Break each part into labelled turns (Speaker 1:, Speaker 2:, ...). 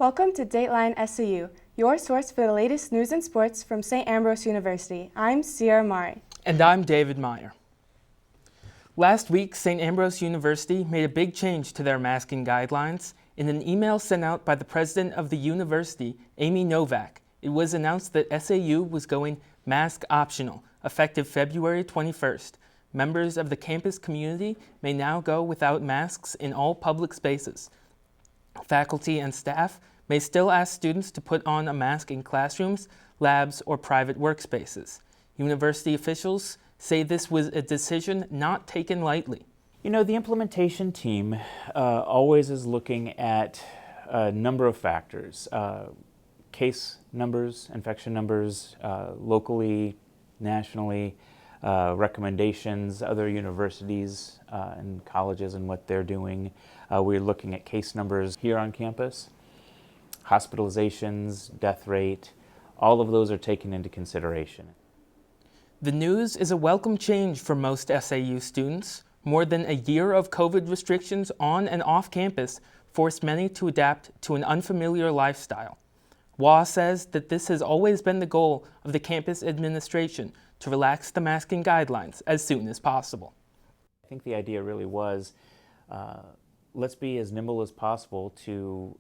Speaker 1: Welcome to Dateline SAU, your source for the latest news and sports from St. Ambrose University. I'm Sierra Mari.
Speaker 2: And I'm David Meyer. Last week, St. Ambrose University made a big change to their masking guidelines. In an email sent out by the president of the university, Amy Novak, it was announced that SAU was going mask optional, effective February 21st. Members of the campus community may now go without masks in all public spaces. Faculty and staff may still ask students to put on a mask in classrooms, labs, or private workspaces. University officials say this was a decision not taken lightly.
Speaker 3: You know, the implementation team always is looking at a number of factors. Case numbers, infection numbers, locally, nationally, recommendations, other universities and colleges and what they're doing. We're looking at case numbers here on campus, hospitalizations, death rate, all of those are taken into consideration.
Speaker 2: The news is a welcome change for most SAU students. More than a year of COVID restrictions on and off campus forced many to adapt to an unfamiliar lifestyle. Waugh says that this has always been the goal of the campus administration, to relax the masking guidelines as soon as possible.
Speaker 3: I think the idea really was, let's be as nimble as possible to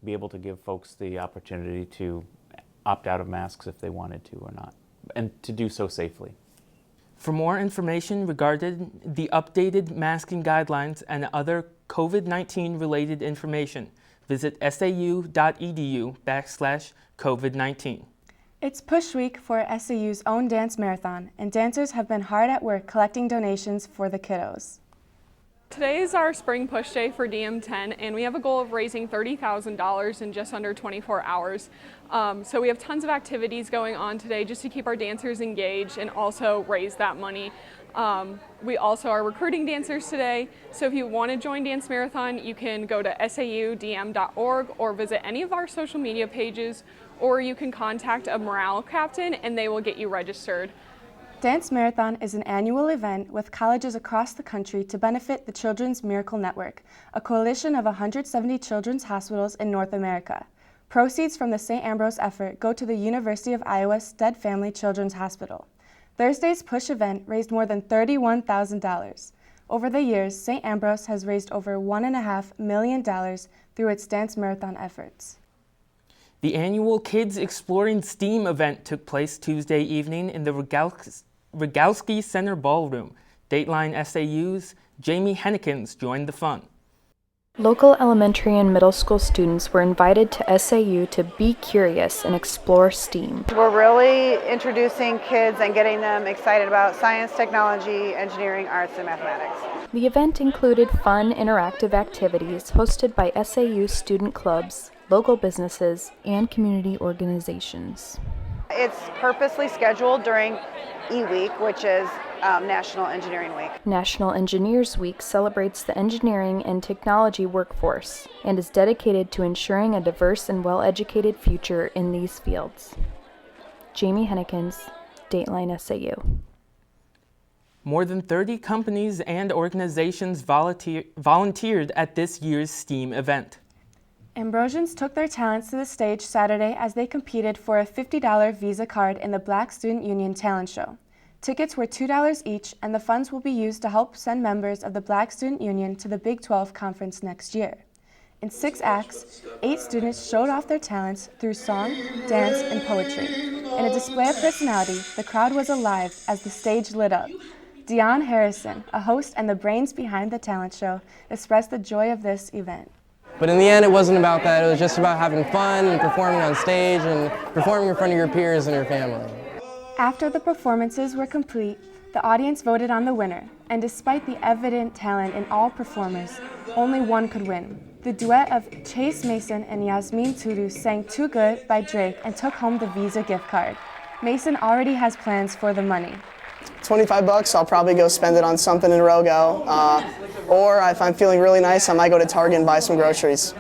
Speaker 3: be able to give folks the opportunity to opt out of masks if they wanted to or not, and to do so safely.
Speaker 2: For more information regarding the updated masking guidelines and other COVID-19 related information, visit sau.edu/COVID-19.
Speaker 1: It's Push Week for SAU's own dance marathon, and dancers have been hard at work collecting donations for the kiddos.
Speaker 4: Today is our spring push day for DM10, and we have a goal of raising $30,000 in just under 24 hours. So we have tons of activities going on today just to keep our dancers engaged and also raise that money. We also are recruiting dancers today, so if you want to join Dance Marathon, you can go to saudm.org or visit any of our social media pages, or you can contact a morale captain and they will get you registered.
Speaker 1: Dance Marathon is an annual event with colleges across the country to benefit the Children's Miracle Network, a coalition of 170 children's hospitals in North America. Proceeds from the St. Ambrose effort go to the University of Iowa Stead Family Children's Hospital. Thursday's Push event raised more than $31,000. Over the years, St. Ambrose has raised over $1.5 million through its Dance Marathon efforts.
Speaker 2: The annual Kids Exploring STEAM event took place Tuesday evening in the Rogalski Center Ballroom. Dateline SAU's Jamie Hennekins joined the fun.
Speaker 5: Local elementary and middle school students were invited to SAU to be curious and explore STEAM.
Speaker 6: We're really introducing kids and getting them excited about science, technology, engineering, arts, and mathematics.
Speaker 5: The event included fun, interactive activities hosted by SAU student clubs, local businesses, and community organizations.
Speaker 6: It's purposely scheduled during E-Week, which is National Engineering Week.
Speaker 5: National Engineers Week celebrates the engineering and technology workforce and is dedicated to ensuring a diverse and well-educated future in these fields. Jamie Hennekins, Dateline SAU.
Speaker 2: More than 30 companies and organizations volunteered at this year's STEAM event.
Speaker 1: Ambrosians took their talents to the stage Saturday as they competed for a $50 Visa card in the Black Student Union Talent Show. Tickets were $2 each, and the funds will be used to help send members of the Black Student Union to the Big 12 Conference next year. In 6 acts, 8 students showed off their talents through song, dance, and poetry. In a display of personality, the crowd was alive as the stage lit up. Dion Harrison, a host and the brains behind the talent show, expressed the joy of this event.
Speaker 7: But in the end, it wasn't about that. It was just about having fun and performing on stage and performing in front of your peers and your family.
Speaker 1: After the performances were complete, the audience voted on the winner, and despite the evident talent in all performers, only one could win. The duet of Chase Mason and Yasmin Tudu sang Too Good by Drake and took home the Visa gift card. Mason already has plans for the money.
Speaker 8: $25, I'll probably go spend it on something in Rogo. Or if I'm feeling really nice, I might go to Target and buy some groceries.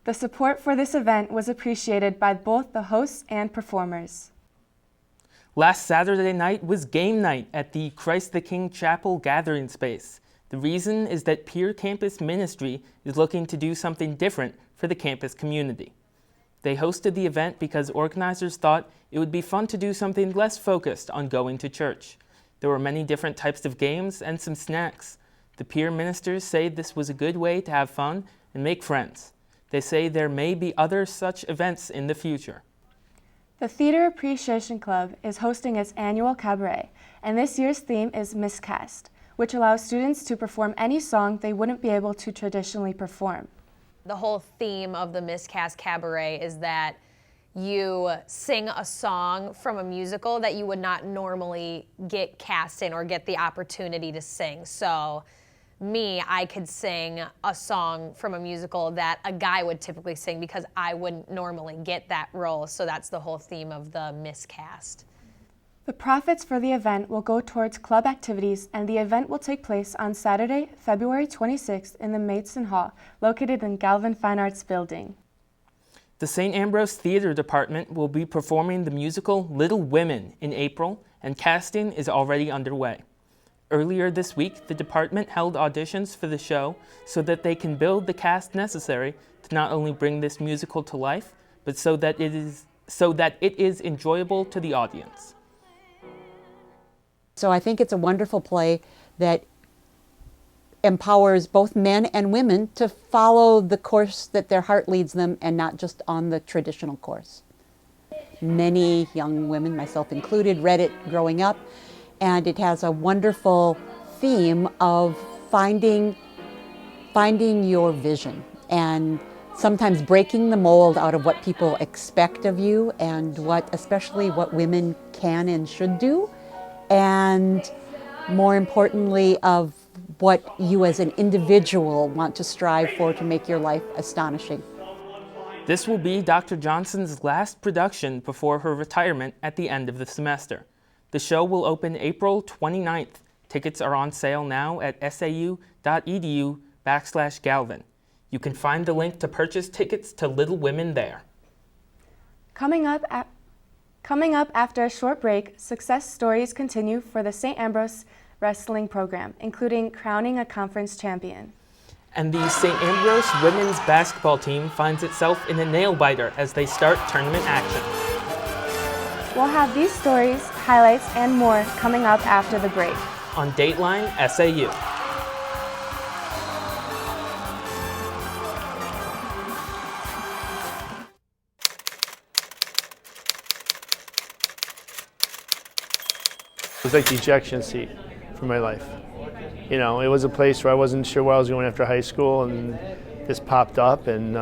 Speaker 1: The support for this event was appreciated by both the hosts and performers.
Speaker 2: Last Saturday night was game night at the Christ the King Chapel Gathering Space. The reason is that Peer Campus Ministry is looking to do something different for the campus community. They hosted the event because organizers thought it would be fun to do something less focused on going to church. There were many different types of games and some snacks. The peer ministers say this was a good way to have fun and make friends. They say there may be other such events in the future.
Speaker 1: The Theater Appreciation Club is hosting its annual cabaret, and this year's theme is Miscast, which allows students to perform any song they wouldn't be able to traditionally perform.
Speaker 9: The whole theme of the Miscast Cabaret is that you sing a song from a musical that you would not normally get cast in or get the opportunity to sing. So I could sing a song from a musical that a guy would typically sing because I wouldn't normally get that role. So that's the whole theme of the Miscast.
Speaker 1: The profits for the event will go towards club activities, and the event will take place on Saturday, February 26th in the Mason Hall, located in Galvin Fine Arts Building.
Speaker 2: The St. Ambrose Theater Department will be performing the musical Little Women in April, and casting is already underway. Earlier this week, the department held auditions for the show so that they can build the cast necessary to not only bring this musical to life, but so that it is enjoyable to the audience.
Speaker 10: So I think it's a wonderful play that empowers both men and women to follow the course that their heart leads them and not just on the traditional course. Many young women, myself included, read it growing up, and it has a wonderful theme of finding your vision and sometimes breaking the mold out of what people expect of you and especially what women can and should do, and more importantly of what you as an individual want to strive for to make your life astonishing.
Speaker 2: This will be Dr. Johnson's last production before her retirement at the end of the semester. The show will open April 29th. Tickets are on sale now at sau.edu/Galvin. You can find the link to purchase tickets to Little Women there.
Speaker 1: Coming up after a short break, success stories continue for the St. Ambrose wrestling program, including crowning a conference champion.
Speaker 2: And the St. Ambrose women's basketball team finds itself in a nail-biter as they start tournament action.
Speaker 1: We'll have these stories, highlights, and more coming up after the break.
Speaker 2: On Dateline SAU.
Speaker 11: It was like the ejection seat for my life. You know, it was a place where I wasn't sure where I was going after high school, and this popped up, and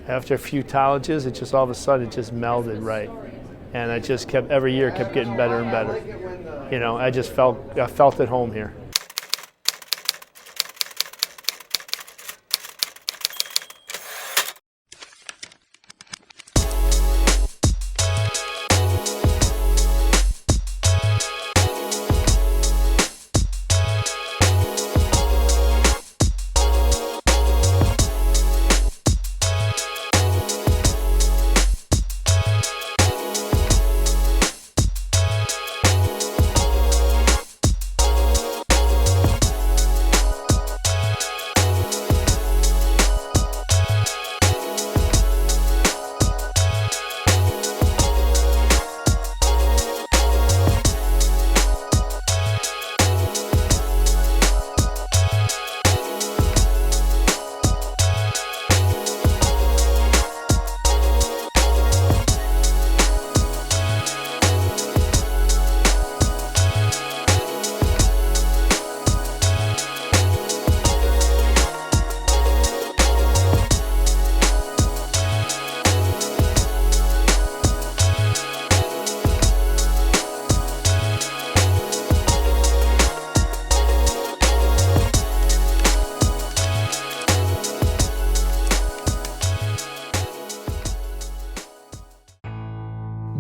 Speaker 11: after a few colleges, it just all of a sudden it just melded right. And I just every year kept getting better and better. You know, I felt at home here.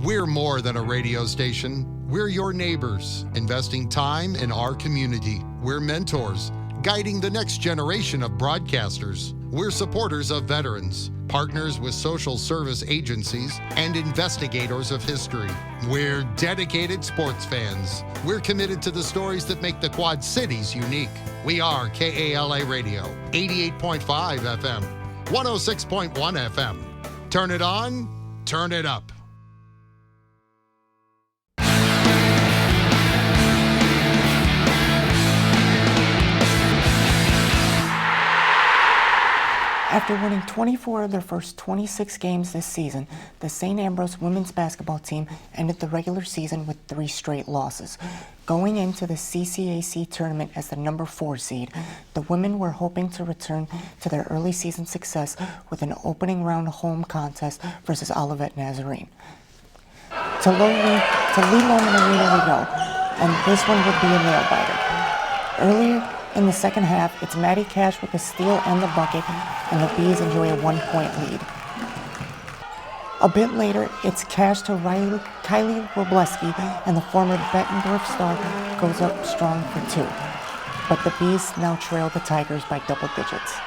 Speaker 12: We're more than a radio station. We're your neighbors, investing time in our community. We're mentors, guiding the next generation of broadcasters. We're supporters of veterans, partners with social service agencies, and investigators of history. We're dedicated sports fans. We're committed to the stories that make the Quad Cities unique. We are KALA Radio, 88.5 FM, 106.1 FM, Turn it on, turn it up.
Speaker 13: After winning 24 of their first 26 games this season, the St. Ambrose women's basketball team ended the regular season with 3 straight losses. Going into the CCAC tournament as the number 4 seed, the women were hoping to return to their early season success with an opening round home contest versus Olivet Nazarene. To Lee Loman Arena we go, and this one would be a nail-biter. Earlier in the second half, it's Maddie Cash with the steal and the bucket, and the Bees enjoy a 1-point lead. A bit later, it's Cash to Kylie Robleski, and the former Bettendorf star goes up strong for 2. But the Bees now trail the Tigers by double digits.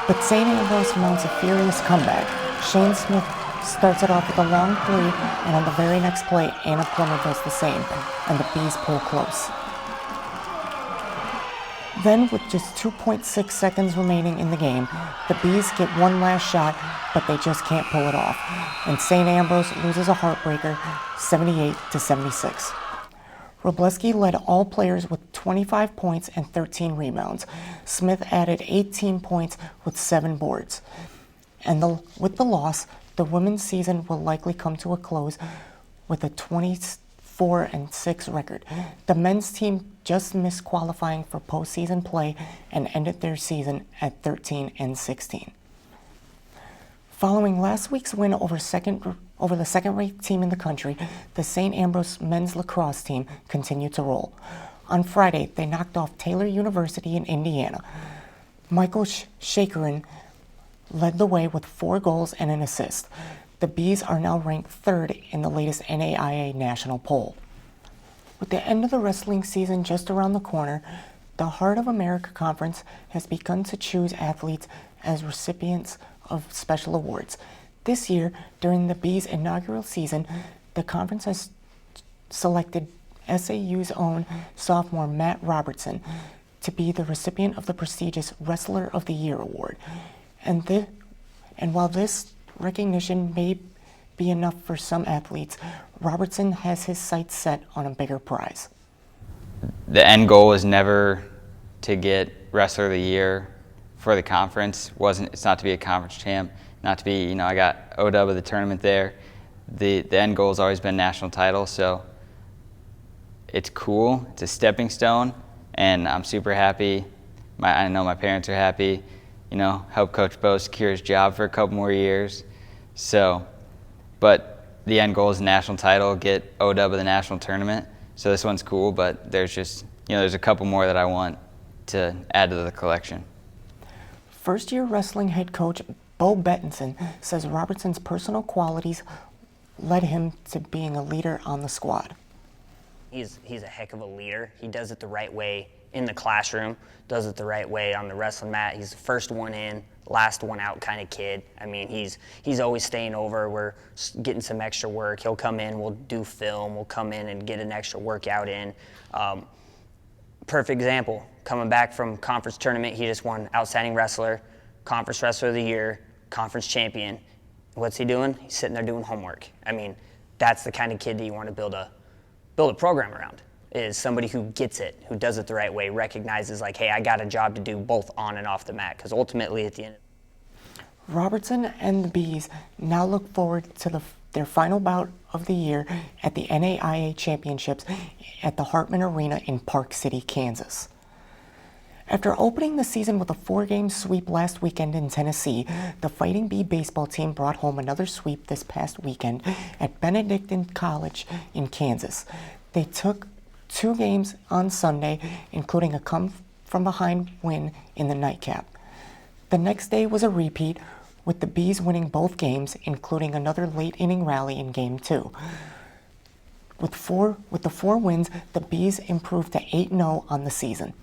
Speaker 13: But St. Ambrose mounts a furious comeback. Shane Smith starts it off with a long 3, and on the very next play, Anna Plummer does the same, and the Bees pull close. Then, with just 2.6 seconds remaining in the game, the Bees get one last shot, but they just can't pull it off, and St. Ambrose loses a heartbreaker, 78-76. Robleski led all players with 25 points and 13 rebounds. Smith added 18 points with 7 boards. And with the loss, the women's season will likely come to a close with a 24-6 record. The men's team just missed qualifying for postseason play and ended their season at 13-16. Following last week's win over the second-ranked team in the country, the St. Ambrose men's lacrosse team continued to roll. On Friday, they knocked off Taylor University in Indiana. Michael Shakerin led the way with 4 goals and an assist. The Bees are now ranked 3rd in the latest NAIA national poll. With the end of the wrestling season just around the corner, the Heart of America Conference has begun to choose athletes as recipients of special awards. This year, during the Bees' inaugural season, the conference has selected SAU's own sophomore Matt Robertson to be the recipient of the prestigious Wrestler of the Year award. And while this recognition may be enough for some athletes, Robertson has his sights set on a bigger prize.
Speaker 14: The end goal was never to get Wrestler of the Year for the conference. It's not to be a conference champ, not to be, I got OW of the tournament there. The end goal has always been national title, so it's cool. It's a stepping stone, and I'm super happy. I know my parents are happy. Help Coach Bo secure his job for a couple more years. So, but the end goal is a national title, get OW of the national tournament. So this one's cool, but there's just, there's a couple more that I want to add to the collection.
Speaker 13: First-year wrestling head coach Bo Bettinson says Robertson's personal qualities led him to being a leader on the squad.
Speaker 15: He's a heck of a leader. He does it the right way in the classroom, does it the right way on the wrestling mat. He's the first one in, last one out kind of kid. I mean, he's always staying over. We're getting some extra work. He'll come in, we'll do film, we'll come in and get an extra workout in. Perfect example, coming back from conference tournament, he just won Outstanding Wrestler, Conference Wrestler of the Year, Conference Champion. What's he doing? He's sitting there doing homework. I mean, that's the kind of kid that you want to build a program around, is somebody who gets it, who does it the right way, recognizes like, hey, I got a job to do both on and off the mat, because ultimately at the end.
Speaker 13: Robertson and the Bees now look forward to their final bout of the year at the NAIA Championships at the Hartman Arena in Park City, Kansas. After opening the season with a 4-game sweep last weekend in Tennessee, the Fighting Bee baseball team brought home another sweep this past weekend at Benedictine College in Kansas. They took 2 games on Sunday, including a come-from-behind win in the nightcap. The next day was a repeat, with the Bees winning both games, including another late-inning rally in Game 2. With the 4 wins, the Bees improved to 8-0 on the season.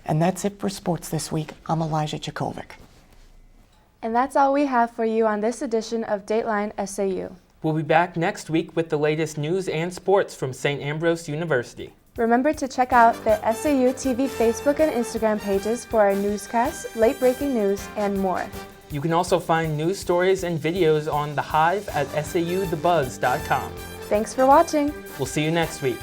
Speaker 13: And that's it for sports this week. I'm Elijah Jakovic.
Speaker 1: And that's all we have for you on this edition of Dateline SAU.
Speaker 2: We'll be back next week with the latest news and sports from St. Ambrose University.
Speaker 1: Remember to check out the SAUtv Facebook and Instagram pages for our newscasts, late-breaking news, and more.
Speaker 2: You can also find news stories and videos on The Hive at SAUthebuzz.com.
Speaker 1: Thanks for watching.
Speaker 2: We'll see you next week.